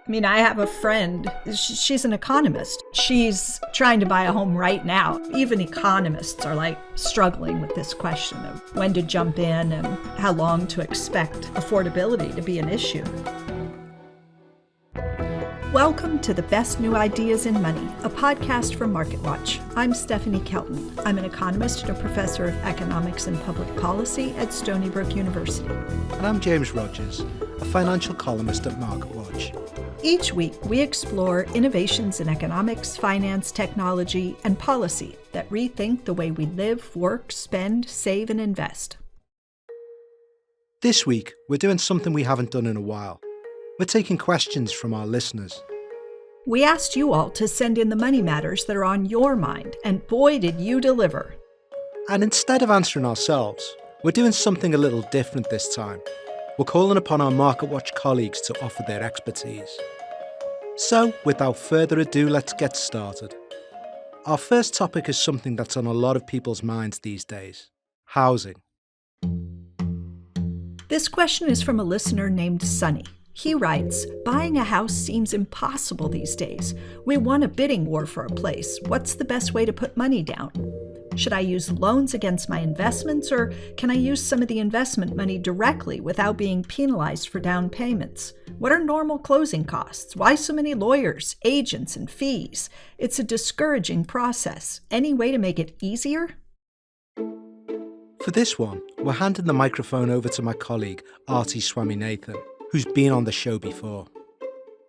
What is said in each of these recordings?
I mean, I have a friend, she's an economist. She's trying to buy a home right now. Even economists are like struggling with this question of when to jump in and how long to expect affordability to be an issue. Welcome to the Best New Ideas in Money, a podcast from MarketWatch. I'm Stephanie Kelton. I'm an economist and a professor of economics and public policy at Stony Brook University. And I'm James Rogers, a financial columnist at MarketWatch. Each week, we explore innovations in economics, finance, technology, and policy that rethink the way we live, work, spend, save, and invest. This week, we're doing something we haven't done in a while. We're taking questions from our listeners. We asked you all to send in the money matters that are on your mind, and boy, did you deliver. And instead of answering ourselves, we're doing something a little different this time. We're calling upon our MarketWatch colleagues to offer their expertise. So, without further ado, let's get started. Our first topic is something that's on a lot of people's minds these days: housing. This question is from a listener named Sunny. He writes, "Buying a house seems impossible these days. We won a bidding war for a place. What's the best way to put money down? Should I use loans against my investments, or can I use some of the investment money directly without being penalized for down payments? What are normal closing costs? Why so many lawyers, agents, and fees? It's a discouraging process. Any way to make it easier?" For this one, we're handing the microphone over to my colleague, Arti Swaminathan, who's been on the show before.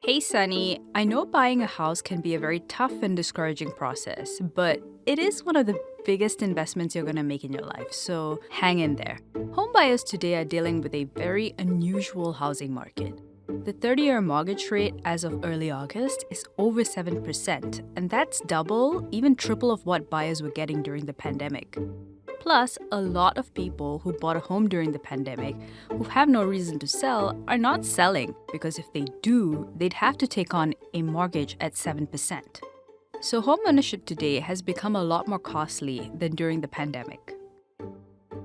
Hey Sunny, I know buying a house can be a very tough and discouraging process, but it is one of the biggest investments you're going to make in your life, so hang in there. Home buyers today are dealing with a very unusual housing market. The 30-year mortgage rate as of early August is over 7%, and that's double, even triple of what buyers were getting during the pandemic. Plus, a lot of people who bought a home during the pandemic, who have no reason to sell, are not selling because if they do, they'd have to take on a mortgage at 7%. So home ownership today has become a lot more costly than during the pandemic.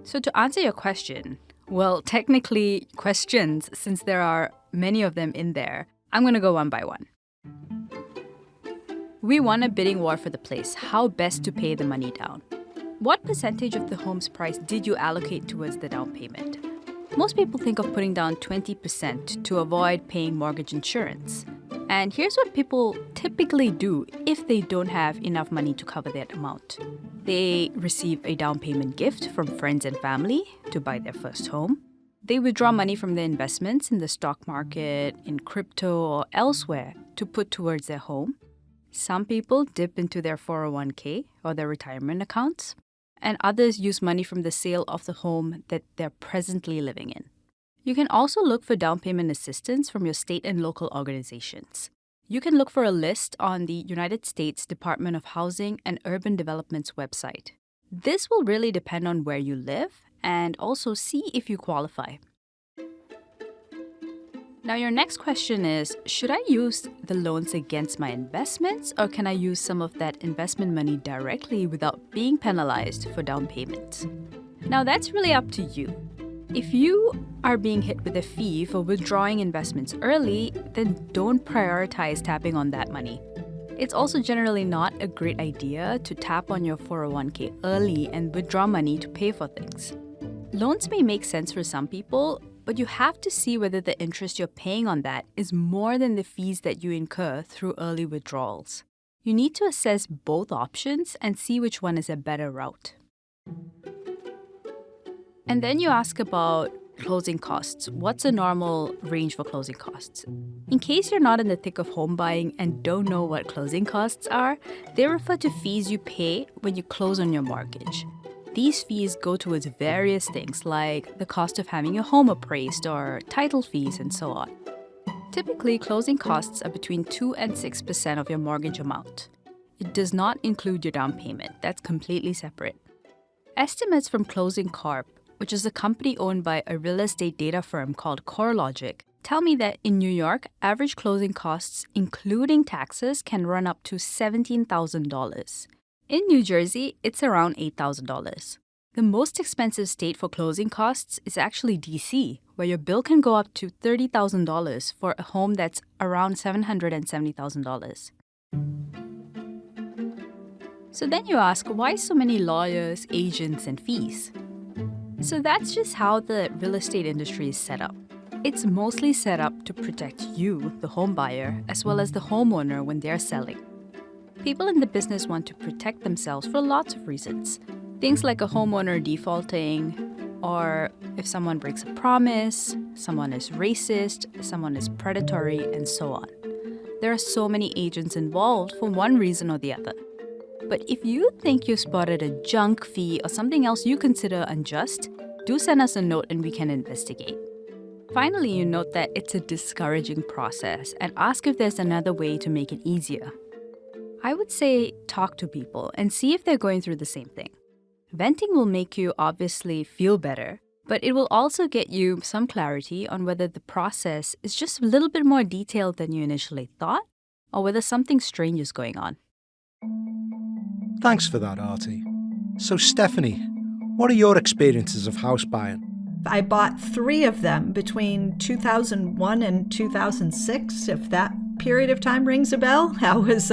So to answer your question, well, technically questions, since there are many of them in there, I'm going to go one by one. We won a bidding war for the place. How best to pay the money down? What percentage of the home's price did you allocate towards the down payment? Most people think of putting down 20% to avoid paying mortgage insurance. And here's what people typically do if they don't have enough money to cover that amount. They receive a down payment gift from friends and family to buy their first home. They withdraw money from their investments in the stock market, in crypto, or elsewhere to put towards their home. Some people dip into their 401k or their retirement accounts. And others use money from the sale of the home that they're presently living in. You can also look for down payment assistance from your state and local organizations. You can look for a list on the United States Department of Housing and Urban Development's website. This will really depend on where you live and also see if you qualify. Now, your next question is, should I use the loans against my investments, or can I use some of that investment money directly without being penalized for down payments? Now, that's really up to you. If you are being hit with a fee for withdrawing investments early, then don't prioritize tapping on that money. It's also generally not a great idea to tap on your 401k early and withdraw money to pay for things. Loans may make sense for some people, but you have to see whether the interest you're paying on that is more than the fees that you incur through early withdrawals. You need to assess both options and see which one is a better route. And then you ask about closing costs. What's a normal range for closing costs? In case you're not in the thick of home buying and don't know what closing costs are, they refer to fees you pay when you close on your mortgage. These fees go towards various things like the cost of having your home appraised or title fees and so on. Typically, closing costs are between 2 and 6% of your mortgage amount. It does not include your down payment. That's completely separate. Estimates from Closing Corp, which is a company owned by a real estate data firm called CoreLogic, tell me that in New York, average closing costs, including taxes, can run up to $17,000. In New Jersey, it's around $8,000. The most expensive state for closing costs is actually DC, where your bill can go up to $30,000 for a home that's around $770,000. So then you ask, why so many lawyers, agents, and fees? So that's just how the real estate industry is set up. It's mostly set up to protect you, the home buyer, as well as the homeowner when they're selling. People in the business want to protect themselves for lots of reasons. Things like a homeowner defaulting, or if someone breaks a promise, someone is racist, someone is predatory, and so on. There are so many agents involved for one reason or the other. But if you think you spotted a junk fee or something else you consider unjust, do send us a note and we can investigate. Finally, you note that it's a discouraging process and ask if there's another way to make it easier. I would say talk to people and see if they're going through the same thing. Venting will make you obviously feel better, but it will also get you some clarity on whether the process is just a little bit more detailed than you initially thought, or whether something strange is going on. Thanks for that, Artie. So, Stephanie, what are your experiences of house buying? I bought 3 of them between 2001 and 2006, if that period of time rings a bell. That was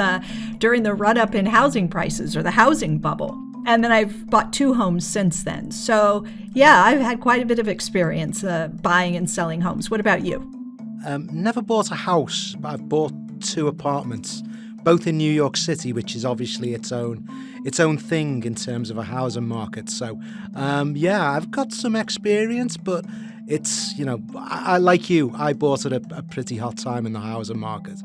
during the run-up in housing prices, or the housing bubble. And then I've bought 2 homes since then. So, yeah, I've had quite a bit of experience buying and selling homes. What about you? Never bought a house, but I've bought 2 apartments, both in New York City, which is obviously its own thing in terms of a housing market. So, yeah, I've got some experience, but it's, I like you, I bought at a pretty hot time in the housing market.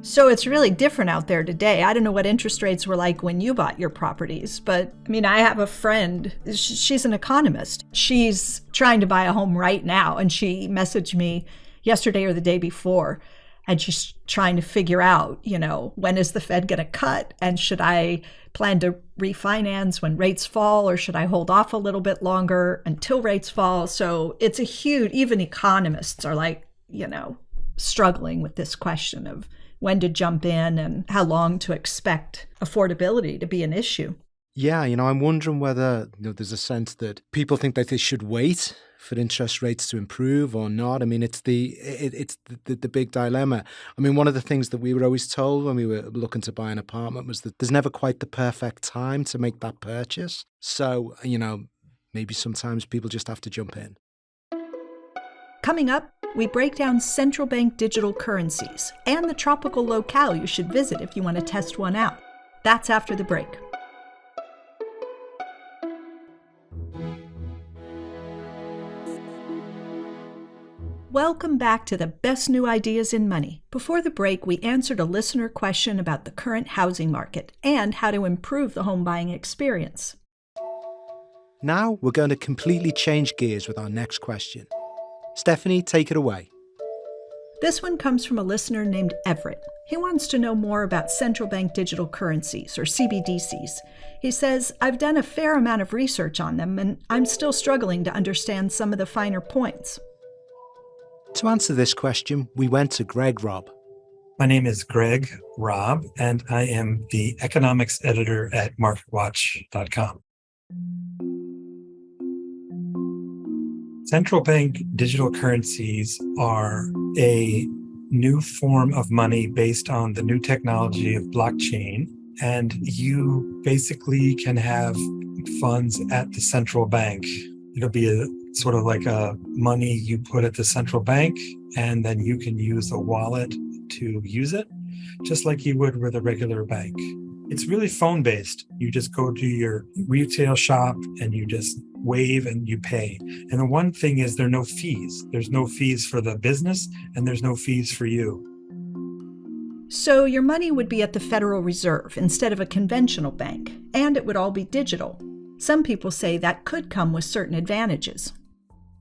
So it's really different out there today. I don't know what interest rates were like when you bought your properties, but I have a friend, she's an economist. She's trying to buy a home right now, and she messaged me yesterday or the day before, and she's trying to figure out, when is the Fed going to cut, and should I plan to refinance when rates fall, or should I hold off a little bit longer until rates fall? So it's a huge, even economists are struggling with this question of when to jump in and how long to expect affordability to be an issue. Yeah, I'm wondering whether there's a sense that people think that they should wait for interest rates to improve or not. It's the big dilemma. One of the things that we were always told when we were looking to buy an apartment was that there's never quite the perfect time to make that purchase. So, maybe sometimes people just have to jump in. Coming up, we break down central bank digital currencies and the tropical locale you should visit if you want to test one out. That's after the break. Welcome back to the best new ideas in money. Before the break, we answered a listener question about the current housing market and how to improve the home buying experience. Now we're going to completely change gears with our next question. Stephanie, take it away. This one comes from a listener named Everett. He wants to know more about central bank digital currencies, or CBDCs. He says, I've done a fair amount of research on them, and I'm still struggling to understand some of the finer points. To answer this question, we went to Greg Robb. My name is Greg Robb, and I am the economics editor at MarketWatch.com. Central bank digital currencies are a new form of money based on the new technology of blockchain. And you basically can have funds at the central bank. It'll be a sort of like a money you put at the central bank, and then you can use a wallet to use it, just like you would with a regular bank. It's really phone-based. You just go to your retail shop and you just wave and you pay. And the one thing is there are no fees. There's no fees for the business and there's no fees for you. So your money would be at the Federal Reserve instead of a conventional bank, and it would all be digital. Some people say that could come with certain advantages.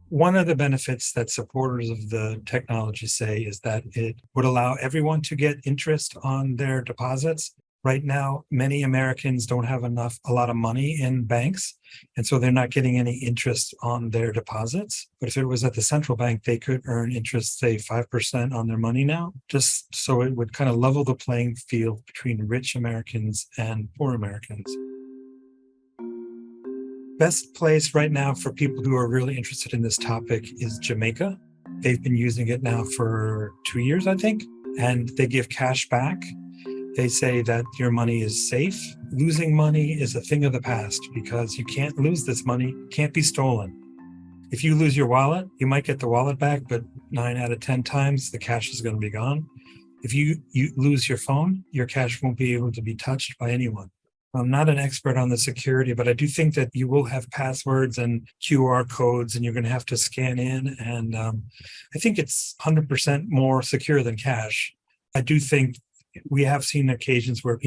One of the benefits that supporters of the technology say is that it would allow everyone to get interest on their deposits. Right now, many Americans don't have a lot of money in banks, and so they're not getting any interest on their deposits. But if it was at the central bank, they could earn interest, say 5% on their money now, just so it would kind of level the playing field between rich Americans and poor Americans. Best place right now for people who are really interested in this topic is Jamaica. They've been using it now for 2 years, I think, and they give cash back. They say that your money is safe. Losing money is a thing of the past because you can't lose this money, can't be stolen. If you lose your wallet, you might get the wallet back, but 9 out of 10 times the cash is going to be gone. If you lose your phone, your cash won't be able to be touched by anyone. I'm not an expert on the security, but I do think that you will have passwords and QR codes, and you're going to have to scan in. And I think it's 100% more secure than cash. I do think we have seen occasions where,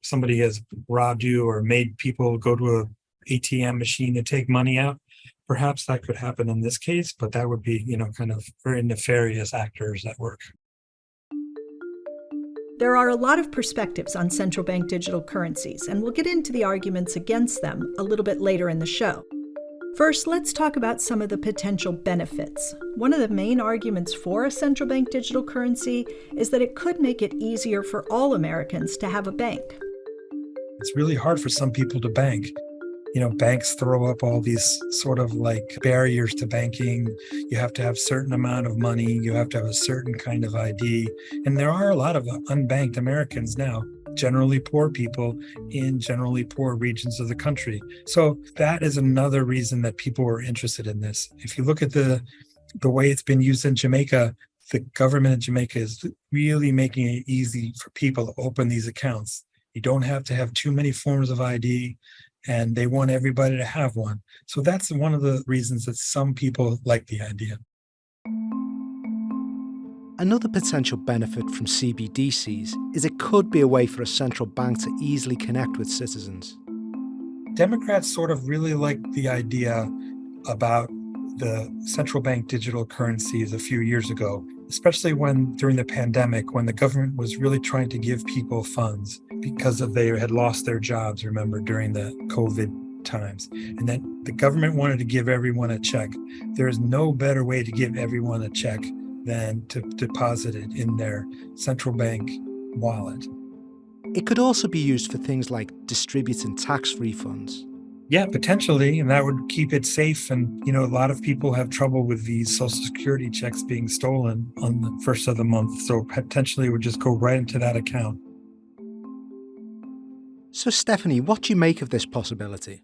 somebody has robbed you or made people go to a ATM machine to take money out. Perhaps that could happen in this case, but that would be, kind of very nefarious actors at work. There are a lot of perspectives on central bank digital currencies, and we'll get into the arguments against them a little bit later in the show. First, let's talk about some of the potential benefits. One of the main arguments for a central bank digital currency is that it could make it easier for all Americans to have a bank. It's really hard for some people to bank. Banks throw up all these sort of like barriers to banking. You have to have a certain amount of money. You have to have a certain kind of ID. And there are a lot of unbanked Americans now, generally poor people in generally poor regions of the country. So that is another reason that people are interested in this. If you look at the way it's been used in Jamaica, the government in Jamaica is really making it easy for people to open these accounts. You don't have to have too many forms of ID, and they want everybody to have one. So that's one of the reasons that some people like the idea. Another potential benefit from CBDCs is it could be a way for a central bank to easily connect with citizens. Democrats sort of really like the idea about the central bank digital currencies a few years ago, especially during the pandemic, when the government was really trying to give people funds because they had lost their jobs, remember, during the COVID times. And then the government wanted to give everyone a check. There is no better way to give everyone a check than to deposit it in their central bank wallet. It could also be used for things like distributing tax refunds. Yeah, potentially, and that would keep it safe. And, a lot of people have trouble with these Social Security checks being stolen on the first of the month. So potentially it would just go right into that account. So, Stephanie, what do you make of this possibility?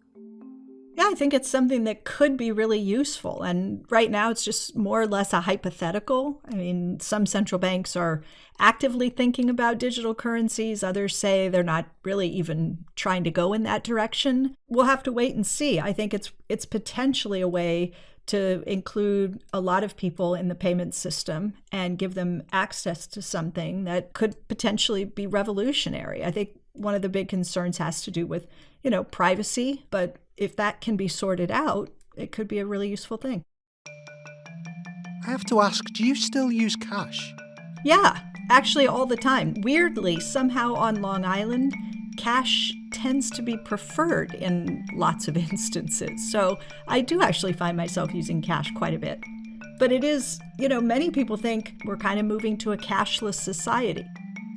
Yeah, I think it's something that could be really useful. And right now, it's just more or less a hypothetical. I mean, some central banks are actively thinking about digital currencies. Others say they're not really even trying to go in that direction. We'll have to wait and see. I think it's potentially a way to include a lot of people in the payment system and give them access to something that could potentially be revolutionary. I think one of the big concerns has to do with, privacy, but if that can be sorted out, it could be a really useful thing. I have to ask, do you still use cash? Yeah, actually all the time. Weirdly, somehow on Long Island, cash tends to be preferred in lots of instances. So I do actually find myself using cash quite a bit. But it is, many people think we're kind of moving to a cashless society.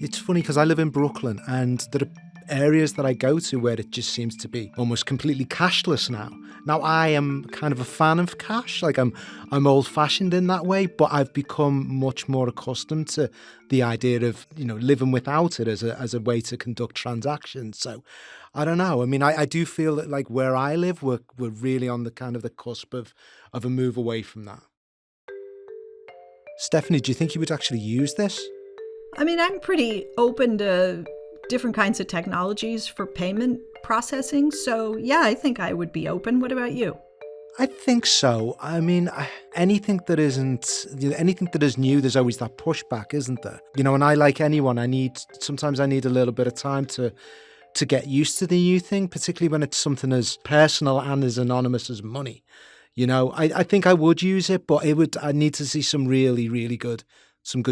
It's funny because I live in Brooklyn and there are areas that I go to where it just seems to be almost completely cashless now. Now, I am kind of a fan of cash, like I'm old-fashioned in that way, but I've become much more accustomed to the idea of, living without it as a way to conduct transactions. So I don't know. I mean, I do feel that like where I live, we're really on the kind of the cusp of a move away from that. Stephanie, do you think you would actually use this? I mean, I'm pretty open to different kinds of technologies for payment processing. So yeah, I think I would be open. What about you? I think so. I mean, anything that is new, there's always that pushback, isn't there? And I, like anyone, sometimes I need a little bit of time to get used to the new thing, particularly when it's something as personal and as anonymous as money. I think I would use it, but I need to see some really, really good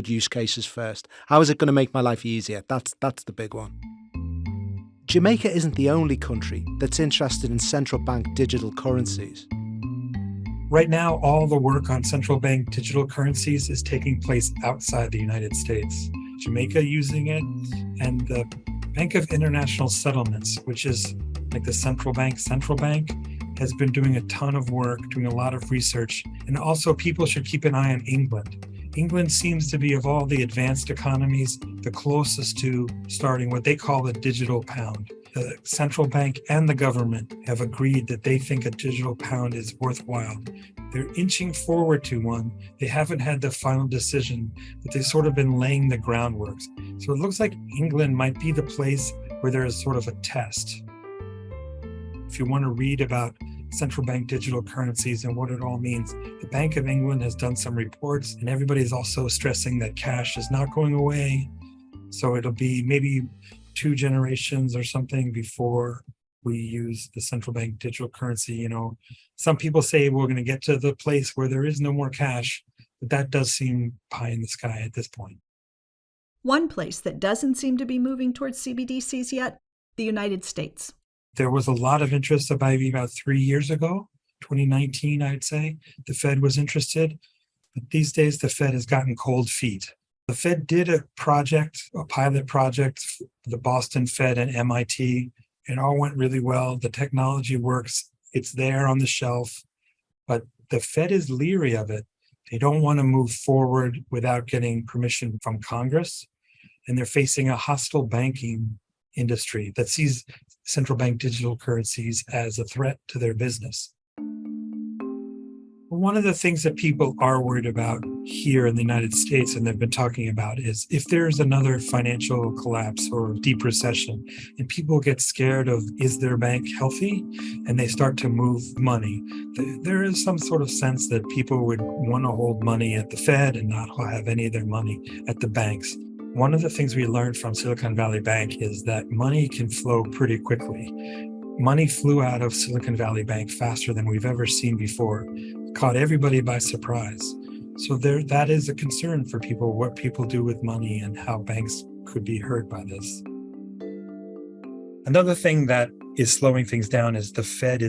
use cases first. How is it going to make my life easier? That's the big one. Jamaica isn't the only country that's interested in central bank digital currencies. Right now, all the work on central bank digital currencies is taking place outside the United States. Jamaica using it, and the Bank of International Settlements, which is like the central bank, has been doing a ton of work, doing a lot of research. And also people should keep an eye on England. England seems to be, of all the advanced economies, the closest to starting what they call the digital pound. The central bank and the government have agreed that they think a digital pound is worthwhile. They're inching forward to one. They haven't had the final decision, but they've sort of been laying the groundwork. So it looks like England might be the place where there is sort of a test. If you want to read about central bank digital currencies and what it all means, the Bank of England has done some reports, and everybody's also stressing that cash is not going away. So it'll be maybe 2 generations or something before we use the central bank digital currency. Some people say we're going to get to the place where there is no more cash, but that does seem pie in the sky at this point. One place that doesn't seem to be moving towards CBDCs yet, the United States. There was a lot of interest about 3 years ago, 2019, I'd say. The Fed was interested, but these days the Fed has gotten cold feet. The Fed did a pilot project, the Boston Fed and MIT. It all went really well. The technology works. It's there on the shelf, but the Fed is leery of it. They don't want to move forward without getting permission from Congress, and they're facing a hostile banking industry that sees central bank digital currencies as a threat to their business. One of the things that people are worried about here in the United States, and they've been talking about, is if there's another financial collapse or deep recession, and people get scared of, is their bank healthy? And they start to move money. There is some sort of sense that people would want to hold money at the Fed and not have any of their money at the banks. One of the things we learned from Silicon Valley Bank is that money can flow pretty quickly. Money flew out of Silicon Valley Bank faster than we've ever seen before, caught everybody by surprise. So that is a concern for people, what people do with money and how banks could be hurt by this. Another thing that is slowing things down is the Fed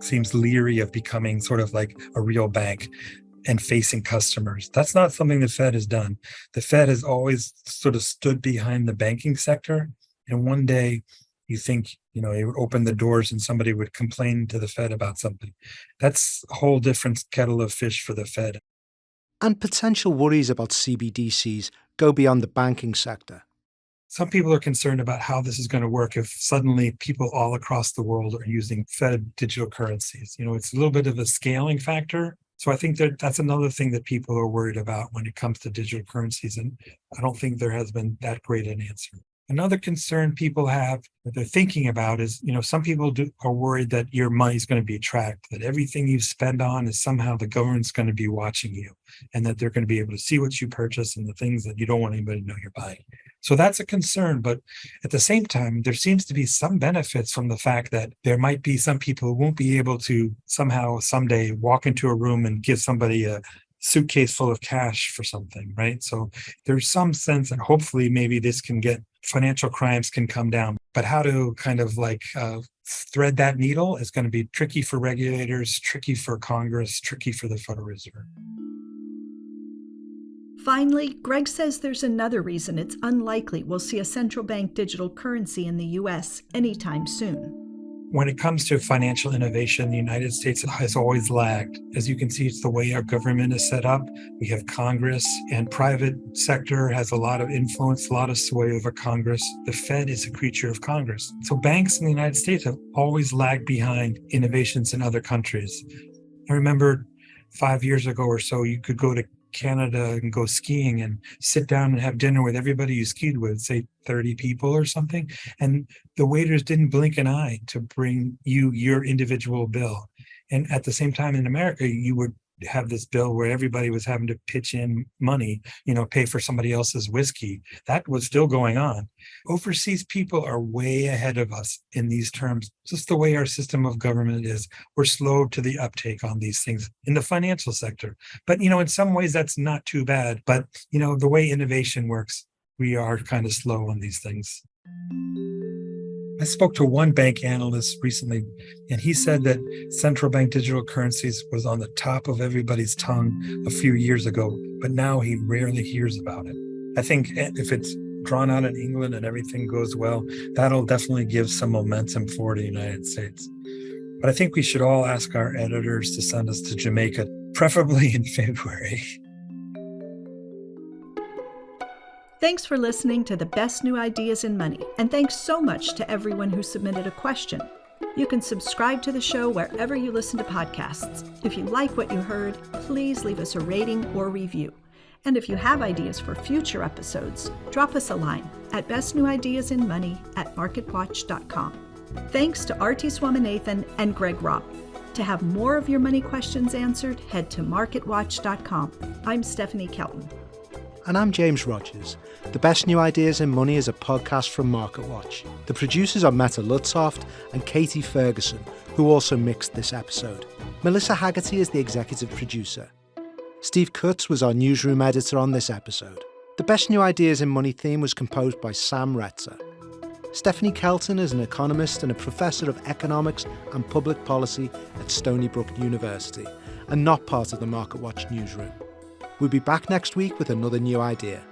seems leery of becoming sort of like a real bank and facing customers. That's not something the Fed has done. The Fed has always sort of stood behind the banking sector. And one day you think, it would open the doors and somebody would complain to the Fed about something. That's a whole different kettle of fish for the Fed. And potential worries about CBDCs go beyond the banking sector. Some people are concerned about how this is going to work if suddenly people all across the world are using Fed digital currencies. It's a little bit of a scaling factor. So I think that's another thing that people are worried about when it comes to digital currencies. And I don't think there has been that great an answer. Another concern people have that they're thinking about is, some people are worried that your money is going to be tracked, that everything you spend on is somehow the government's going to be watching you, and that they're going to be able to see what you purchase and the things that you don't want anybody to know you're buying. So that's a concern. But at the same time, there seems to be some benefits from the fact that there might be some people who won't be able to somehow someday walk into a room and give somebody a suitcase full of cash for something, right? So there's some sense that hopefully maybe financial crimes can come down. But how to kind of thread that needle is going to be tricky for regulators, tricky for Congress, tricky for the Federal Reserve. Finally, Greg says there's another reason it's unlikely we'll see a central bank digital currency in the U.S. anytime soon. When it comes to financial innovation, the United States has always lagged. As you can see, it's the way our government is set up. We have Congress, and private sector has a lot of influence, a lot of sway over Congress. The Fed is a creature of Congress. So banks in the United States have always lagged behind innovations in other countries. I remember 5 years ago or so, you could go to Canada and go skiing and sit down and have dinner with everybody you skied with, say 30 people or something. And the waiters didn't blink an eye to bring you your individual bill. And at the same time in America, you would have this bill where everybody was having to pitch in money, pay for somebody else's whiskey. That was still going on. Overseas people are way ahead of us in these terms. Just the way our system of government is, we're slow to the uptake on these things in the financial sector. But, in some ways that's not too bad. But, the way innovation works, we are kind of slow on these things. I spoke to one bank analyst recently, and he said that central bank digital currencies was on the top of everybody's tongue a few years ago, but now he rarely hears about it. I think if it's drawn out in England and everything goes well, that'll definitely give some momentum for the United States. But I think we should all ask our editors to send us to Jamaica, preferably in February. Thanks for listening to the Best New Ideas in Money, and thanks so much to everyone who submitted a question. You can subscribe to the show wherever you listen to podcasts. If you like what you heard, please leave us a rating or review. And if you have ideas for future episodes, drop us a line at bestnewideasinmoney@marketwatch.com. Thanks to Artie Swaminathan and Greg Robb. To have more of your money questions answered, head to marketwatch.com. I'm Stephanie Kelton. And I'm James Rogers. The Best New Ideas in Money is a podcast from MarketWatch. The producers are Meta Lutsoft and Katie Ferguson, who also mixed this episode. Melissa Haggerty is the executive producer. Steve Kutz was our newsroom editor on this episode. The Best New Ideas in Money theme was composed by Sam Retzer. Stephanie Kelton is an economist and a professor of economics and public policy at Stony Brook University, and not part of the MarketWatch newsroom. We'll be back next week with another new idea.